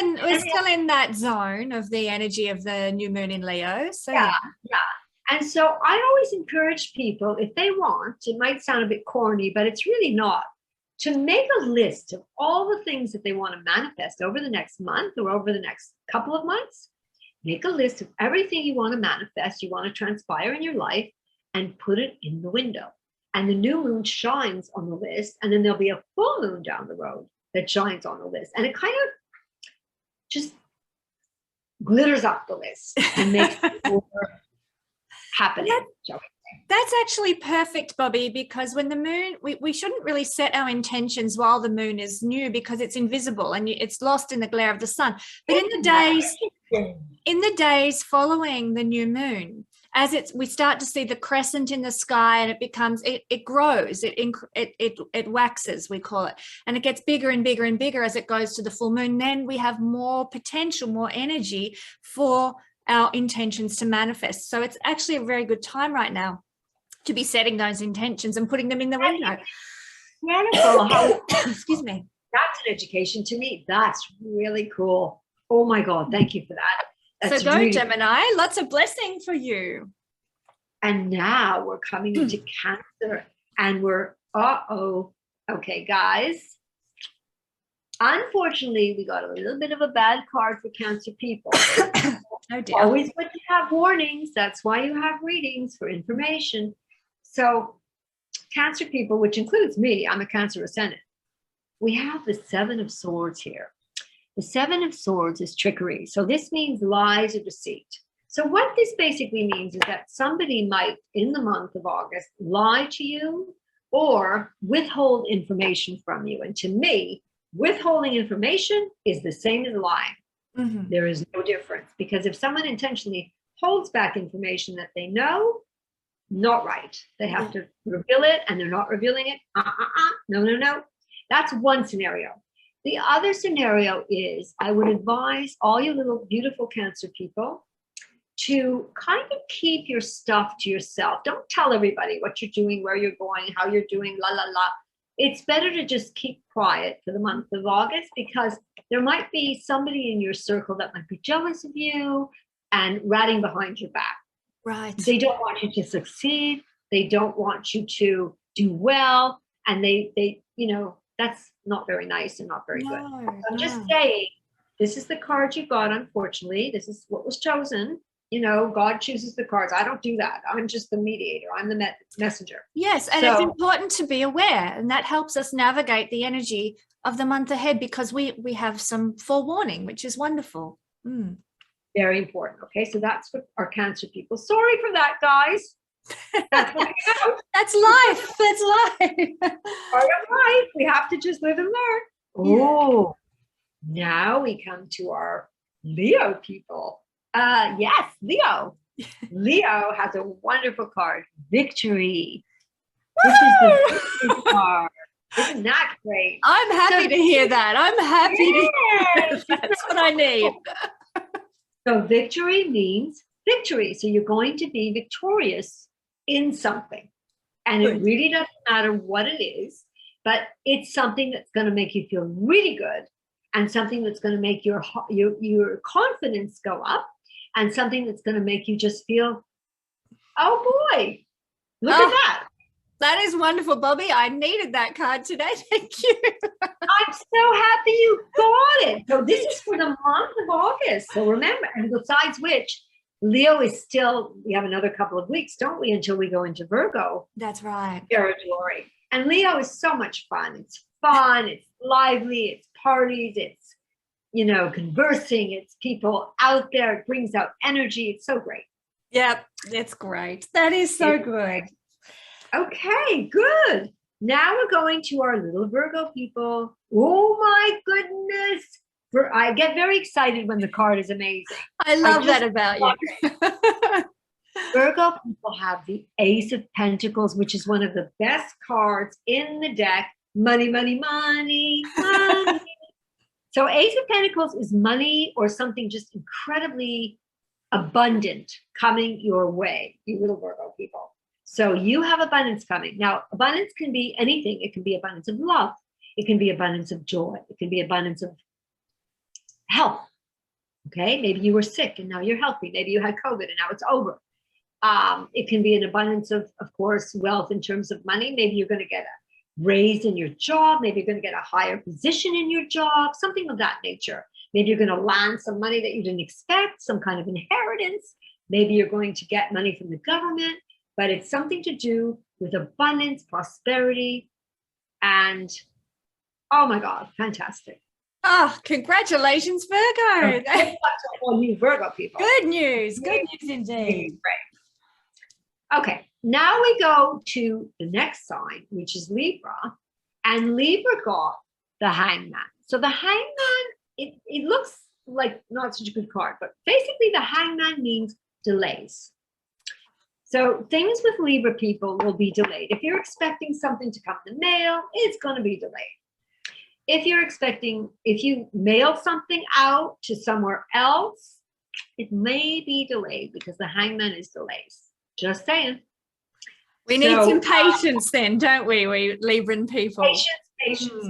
in that zone of the energy of the new moon in Leo. So yeah. And so I always encourage people, if they want, it might sound a bit corny, but it's really not, to make a list of all the things that they want to manifest over the next month or over the next couple of months. make a list of everything you want to manifest, you want to transpire in your life, and put it in the window. And the new moon shines on the list, and then there'll be a full moon down the road that shines on the list. And it kind of just glitters up the list and makes it more happening. That's actually perfect, Bobbie, because when the moon, we shouldn't really set our intentions while the moon is new, because it's invisible and it's lost in the glare of the sun. But in the days following the new moon, as we start to see the crescent in the sky, and it grows, it waxes, we call it, and it gets bigger and bigger and bigger as it goes to the full moon. Then we have more potential, more energy for our intentions to manifest. So it's actually a very good time right now to be setting those intentions and putting them in the window. Wonderful. Excuse me. That's an education to me. That's really cool. Oh my God, thank you for that. That's so go, really Gemini, lots of blessing for you. And now we're coming into Cancer, and we're, okay, guys. Unfortunately, we got a little bit of a bad card for Cancer people. Oh dear. Always good to have warnings. That's why you have readings, for information. So Cancer people, which includes me, I'm a Cancer ascendant. We have the Seven of Swords here. The Seven of Swords is trickery. So this means lies or deceit. So what this basically means is that somebody might, in the month of August, lie to you or withhold information from you. And to me, withholding information is the same as lying. Mm-hmm. There is no difference, because if someone intentionally holds back information that they know, not right. They have to reveal it, and they're not revealing it. No. That's one scenario. The other scenario is, I would advise all you little beautiful Cancer people to kind of keep your stuff to yourself. Don't tell everybody what you're doing, where you're going, how you're doing, la, la, la. It's better to just keep quiet for the month of August, because there might be somebody in your circle that might be jealous of you and ratting behind your back. Right. They don't want you to succeed. They don't want you to do well. And they that's not very nice and not very good. I'm just saying, this is the card you got, unfortunately. This is what was chosen. God chooses the cards. I don't do that. I'm just the mediator. I'm the messenger. Yes, and it's important to be aware, and that helps us navigate the energy of the month ahead, because we have some forewarning, which is wonderful. Very important. Okay, so that's what our Cancer people. Sorry for that, guys. That's life. That's life. Part of life. We have to just live and learn. Oh, now we come to our Leo people. Yes, Leo. Leo has a wonderful card, Victory. This is the victory card. Isn't that great? I'm happy to hear that. I'm happy to hear that. That's what I need. So victory means victory. So you're going to be victorious in something. And it really doesn't matter what it is, but it's something that's going to make you feel really good, and something that's going to make your confidence go up, and something that's going to make you just feel, oh boy, look at that. That is wonderful, Bobbie. I needed that card today. Thank you. I'm so happy you got it. So this is for the month of August. So remember, and besides which, Leo is still, we have another couple of weeks, don't we, until we go into Virgo. That's right. Territory. And Leo is so much fun. It's lively, it's parties, it's, conversing, it's people out there, it brings out energy. It's so great. Yep, it's great. That is so good. Okay, good. Now we're going to our little Virgo people. Oh my goodness. I get very excited when the card is amazing. I love that about you. Virgo people have the Ace of Pentacles, which is one of the best cards in the deck. Money, money, money, money. So Ace of Pentacles is money or something just incredibly abundant coming your way, you little Virgo people. So you have abundance coming. Now, abundance can be anything. It can be abundance of love. It can be abundance of joy. It can be abundance of health. Okay, maybe you were sick and now you're healthy. Maybe you had COVID and now it's over. It can be an abundance of course, wealth in terms of money. Maybe you're going to get a raise in your job. Maybe you're going to get a higher position in your job, something of that nature. Maybe you're going to land some money that you didn't expect, some kind of inheritance. Maybe you're going to get money from the government, but it's something to do with abundance, prosperity, and oh my God, fantastic. Oh, congratulations, Virgo. All you Virgo people. Good news. Good news indeed. Great. Okay, now we go to the next sign, which is Libra. And Libra got the Hangman. So the Hangman, it looks like not such a good card, but basically the Hangman means delays. So things with Libra people will be delayed. If you're expecting something to come in the mail, it's going to be delayed. If you mail something out to somewhere else, it may be delayed because the Hangman is delays. Just saying. We need some patience then, don't we Libran people? Patience.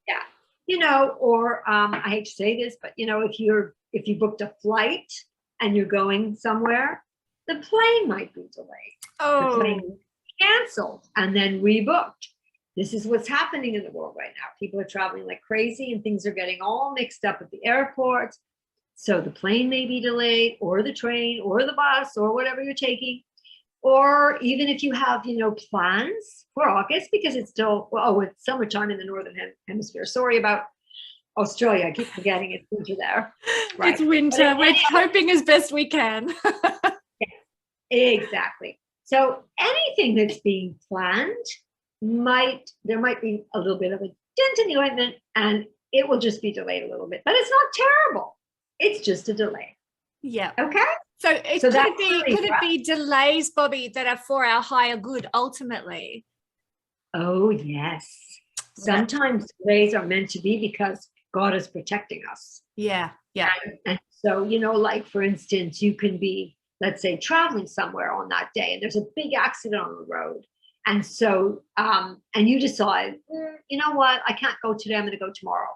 Yeah. You know, or I hate to say this, but you know, if you booked a flight and you're going somewhere, the plane might be delayed. Oh. The plane canceled and then rebooked. This is what's happening in the world right now. People are traveling like crazy and things are getting all mixed up at the airports. So the plane may be delayed, or the train, or the bus, or whatever you're taking. Or even if you have, you know, plans for August, because it's still, it's summertime in the Northern Hemisphere. Sorry about Australia. I keep forgetting it's winter there. Right. It's winter. We're hoping as best we can. Exactly. So anything that's being planned, there might be a little bit of a dent in the ointment and it will just be delayed a little bit, but it's not terrible. It's just a delay. Yeah. Okay. So could it be delays, Bobbie, that are for our higher good ultimately? Oh, yes. Sometimes delays are meant to be because God is protecting us. Yeah. Yeah. And so, you know, like for instance, you can be, let's say, traveling somewhere on that day and there's a big accident on the road. And so, and you decide, you know what, I can't go today, I'm going to go tomorrow.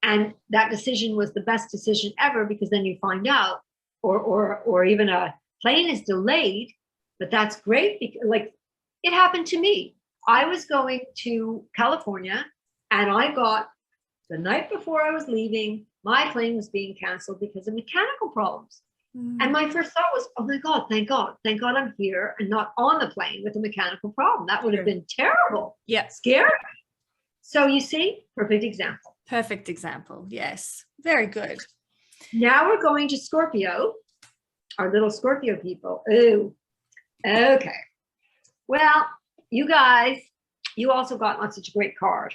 And that decision was the best decision ever because then you find out, or even a plane is delayed, but that's great because like it happened to me. I was going to California and I got the night before I was leaving, my plane was being canceled because of mechanical problems. And my first thought was, oh my God, thank God I'm here and not on the plane with a mechanical problem. That would have been terrible. Yeah. Scary. So you see, perfect example. Perfect example. Yes. Very good. Now we're going to Scorpio, our little Scorpio people. Ooh, okay. Well, you guys, you also got not such a great card.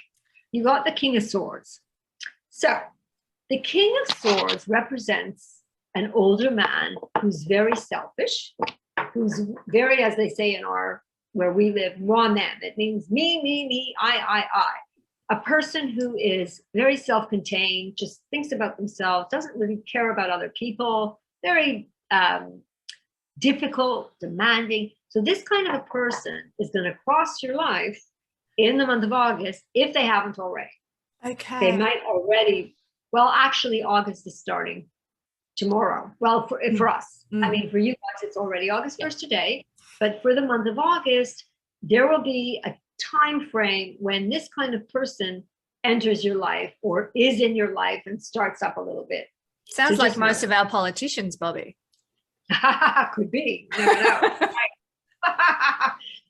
You got the King of Swords. So the King of Swords represents an older man who's very selfish, who's very, as they say in where we live, moi même. It means me, I. A person who is very self-contained, just thinks about themselves, doesn't really care about other people, very difficult, demanding. So this kind of a person is going to cross your life in the month of August if they haven't already. Okay. They might already, well, actually August is starting tomorrow. Well, for us, I mean, for you guys, it's already August 1st today, but for the month of August, there will be a time frame when this kind of person enters your life or is in your life and starts up a little bit. Sounds like most of our politicians, Bobbie. Could be. You never know.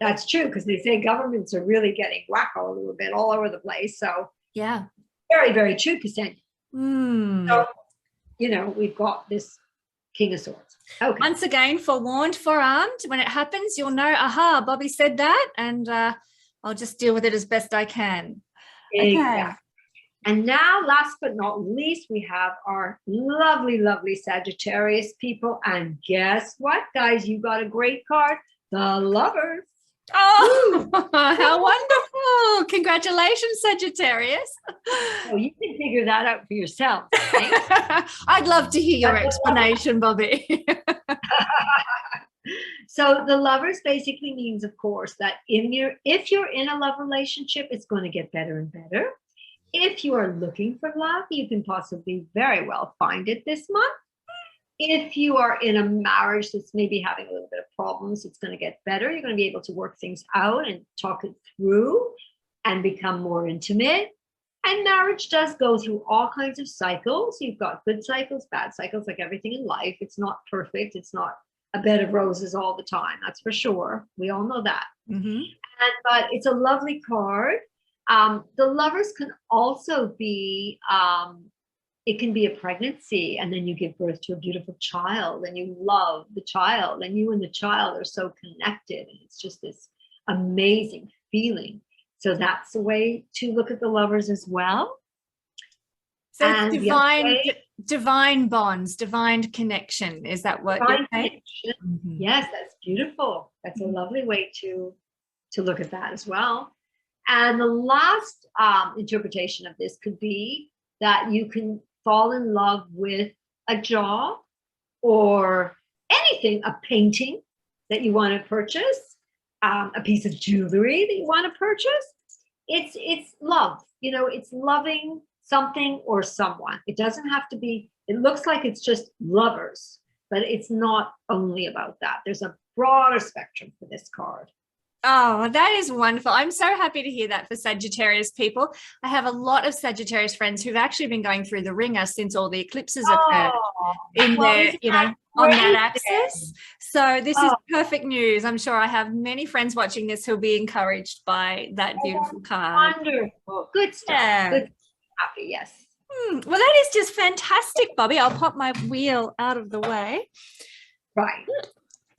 That's true, because they say governments are really getting wacko a little bit all over the place. So yeah, very, very true, Kesenya. So, you know, we've got this King of Swords. Okay. Once again, forewarned, forearmed. When it happens, you'll know, aha, Bobbie said that, and I'll just deal with it as best I can. Exactly. Okay. And now, last but not least, we have our lovely, lovely Sagittarius people. And guess what, guys? You got a great card, the Lovers. Oh, how wonderful. Congratulations, Sagittarius. Oh, you can figure that out for yourself. Right? I'd love to hear your explanation, Bobbie. So the Lovers basically means, of course, that if you're in a love relationship, it's going to get better and better. If you are looking for love, you can possibly very well find it this month. If you are in a marriage that's maybe having a little bit of problems, it's going to get better. You're going to be able to work things out and talk it through and become more intimate. And marriage does go through all kinds of cycles. You've got good cycles, bad cycles, like everything in life. It's not perfect. It's not a bed of roses all the time. That's for sure. We all know that. But it's a lovely card. The lovers can also be, it can be a pregnancy, and then you give birth to a beautiful child and you love the child, and you and the child are so connected, and it's just this amazing feeling. So that's a way to look at the lovers as well. So it's divine bonds, divine connection. Is that what you're saying? Yes, that's beautiful. That's a lovely way to look at that as well. And the last interpretation of this could be that you can fall in love with a job or anything, a painting that you want to purchase, a piece of jewelry that you want to purchase. It's love, you know, it's loving something or someone. It doesn't have to be, it looks like it's just lovers, but it's not only about that. There's a broader spectrum for this card. Oh, that is wonderful. I'm so happy to hear that for Sagittarius people. I have a lot of Sagittarius friends who've actually been going through the ringer since all the eclipses occurred in their, you know, on that axis. So this is perfect news. I'm sure I have many friends watching this who'll be encouraged by that beautiful card. Wonderful. Good stuff. Yeah. Good. Happy, yes. Well, that is just fantastic, Bobbie. I'll pop my wheel out of the way. Right.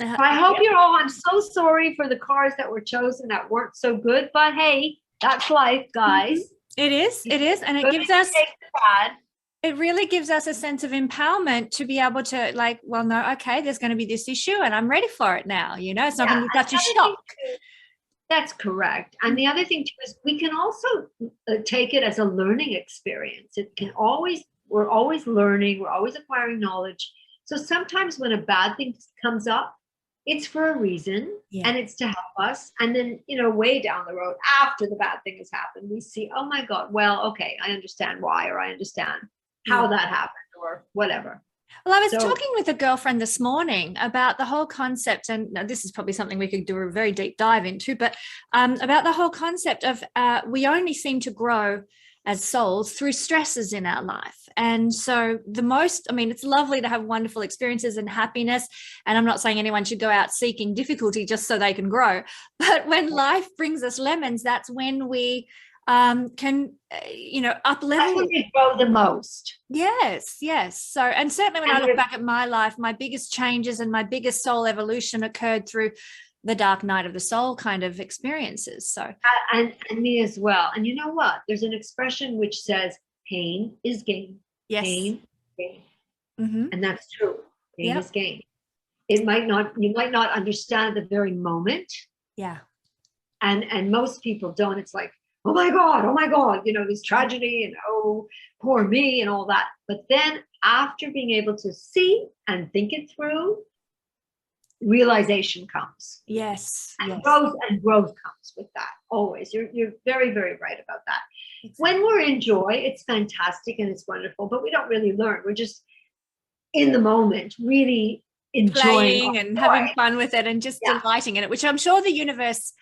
I hope you're all, I'm so sorry for the cards that were chosen that weren't so good, but hey, that's life, guys. It is. And it gives us, it really gives us a sense of empowerment to be able to like, well, no, okay, there's going to be this issue and I'm ready for it now. You know, it's not going to be such a shock. That's correct. And the other thing too is we can also take it as a learning experience. It can always, we're always learning, we're always acquiring knowledge. So sometimes when a bad thing comes up, it's for a reason, and it's to help us. And then, you know, way down the road after the bad thing has happened, we see, oh my God, well, okay, I understand why, or I understand how that happened, or whatever. Well, I was talking with a girlfriend this morning about the whole concept, and this is probably something we could do a very deep dive into, but about the whole concept of we only seem to grow as souls through stresses in our life. And so it's lovely to have wonderful experiences and happiness. And I'm not saying anyone should go out seeking difficulty just so they can grow. But when life brings us lemons, that's when we can, up level. That's when we grow the most. Yes. So, and certainly when I look back at my life, my biggest changes and my biggest soul evolution occurred through the dark night of the soul kind of experiences. So and me as well. And you know what? There's an expression which says pain is gain. Yes. Pain is gain. And that's true. Pain is gain. You might not understand at the very moment. Yeah. And most people don't. It's like, oh my God, you know, this tragedy and oh, poor me and all that. But then after being able to see and think it through, realization comes. Yes. And growth comes with that. Always. You're very, very right about that. Exactly. When we're in joy, it's fantastic and it's wonderful, but we don't really learn. We're just in the moment, really enjoying and having fun with it and just delighting in it, which I'm sure the universe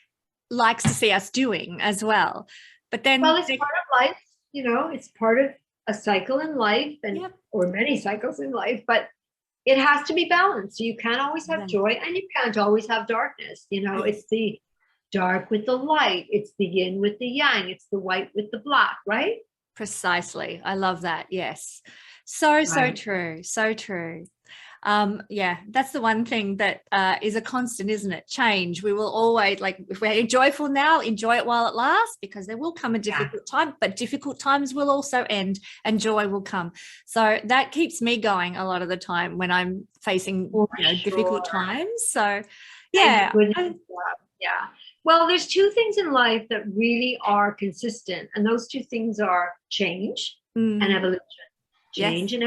likes to see us doing as well. But then it's part of life, you know, it's part of a cycle in life and or many cycles in life, but it has to be balanced. So you can't always have joy and you can't always have darkness. You know, it's the dark with the light. It's the yin with the yang. It's the white with the black, right? Precisely. I love that. Yes. So true. So true. That's the one thing that is a constant, isn't it? Change. We will always, like, if we're joyful now, enjoy it while it lasts, because there will come a difficult time, but difficult times will also end and joy will come. So that keeps me going a lot of the time when I'm facing difficult times. So yeah. Well, there's two things in life that really are consistent, and those two things are change and evolution. Change and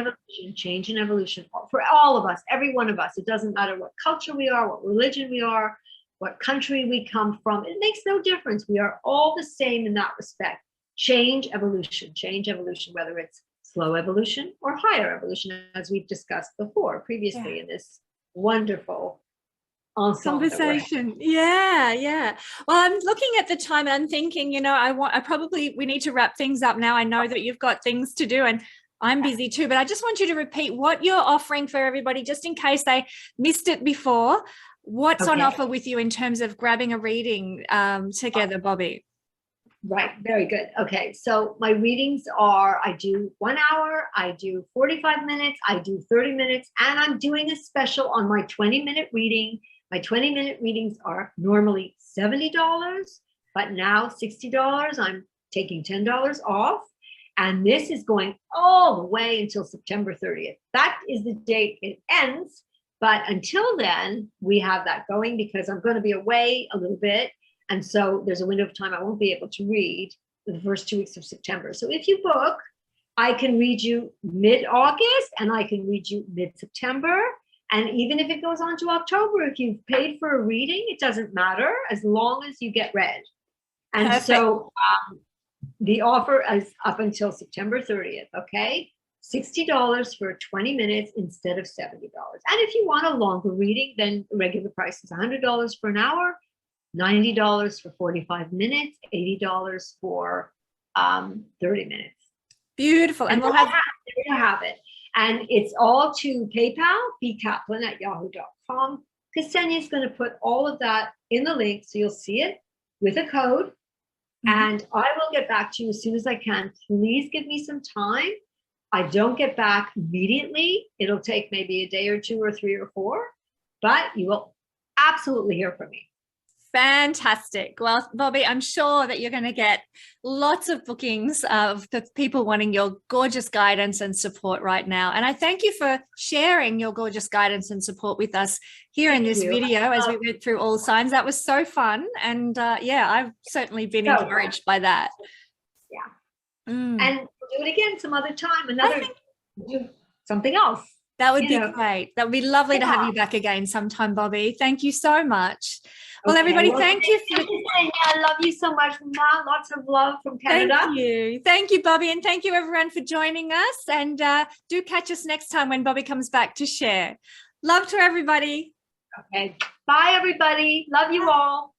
evolution for all of us, every one of us. It doesn't matter what culture we are, what religion we are, what country we come from. It makes no difference. We are all the same in that respect. Change, evolution, whether it's slow evolution or higher evolution, as we've discussed previously in this wonderful conversation. Yeah. Well, I'm looking at the time and I'm thinking, you know, we need to wrap things up now. I know that you've got things to do and I'm busy too, but I just want you to repeat what you're offering for everybody, just in case they missed it before. What's on offer with you in terms of grabbing a reading together, Bobbie? Right. Very good. Okay. So my readings are, I do 1 hour, I do 45 minutes, I do 30 minutes, and I'm doing a special on my 20-minute reading. My 20-minute readings are normally $70, but now $60. I'm taking $10 off. And this is going all the way until September 30th. That is the date it ends. But until then, we have that going because I'm going to be away a little bit. And so there's a window of time I won't be able to read the first 2 weeks of September. So if you book, I can read you mid-August and I can read you mid-September. And even if it goes on to October, if you've paid for a reading, it doesn't matter as long as you get read. And Perfect. So the offer is up until September 30th, okay? $60 for 20 minutes instead of $70. And if you want a longer reading, then the regular price is $100 for an hour, $90 for 45 minutes, $80 for 30 minutes. Beautiful. And we'll have there you have it. And it's all to PayPal, bkaplin@yahoo.com. Kesenya is going to put all of that in the link so you'll see it with a code. And I will get back to you as soon as I can. Please give me some time. I don't get back immediately. It'll take maybe a day or 2 or 3 or 4, but you will absolutely hear from me. Fantastic. Well, Bobbie, I'm sure that you're going to get lots of bookings of the people wanting your gorgeous guidance and support right now. And I thank you for sharing your gorgeous guidance and support with us here in this video as we went through all signs. That was so fun. And yeah, I've certainly been encouraged by that. Yeah. And we'll do it again some other time. Do something else. That would be great. That would be lovely to have you back again sometime, Bobbie. Thank you so much. Well, everybody, thank you. I love you so much, Ma. Lots of love from Canada. Thank you. Thank you, Bobbie. And thank you, everyone, for joining us. And do catch us next time when Bobbie comes back to share. Love to everybody. Okay. Bye, everybody. Love you all.